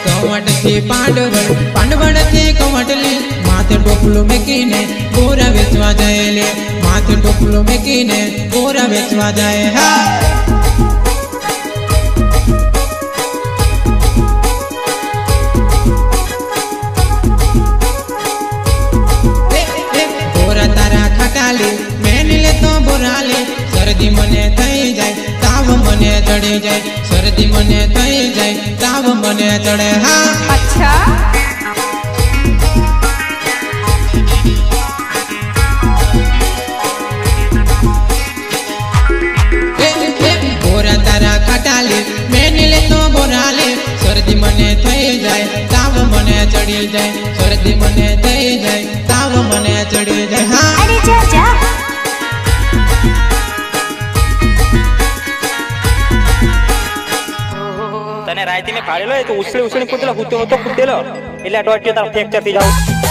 कवट थी पांडवड़ पांडवड़ थी कवटली माथे टोपलो मेकीने गोरा वेचवा जाए ले माथे टोपलो मेकीने गोरा वेचवा जाए हा गोरा तारा खटाली मैंने ले तो बोराली सर्दी मने थई जाए ताव मने चढ़े जाए सर्दी मने थई जाए ताव मने चढ़े हाँ अच्छा गोरा तारा खटाली मैंने ले तो बोराली सर्दी मने थई जाए ताव मने चढ़ी जाए सर्दी मने थई जाए ताव मने चढ़ी जाए हाँ अरे जा जा तने रायती में फाड़ेलो है तो उसले उसने कूदेलो कूदतो तो कूदेलो એટલે અટવાટ્યો તાર ફ્રેક્ચર થઈ જાવ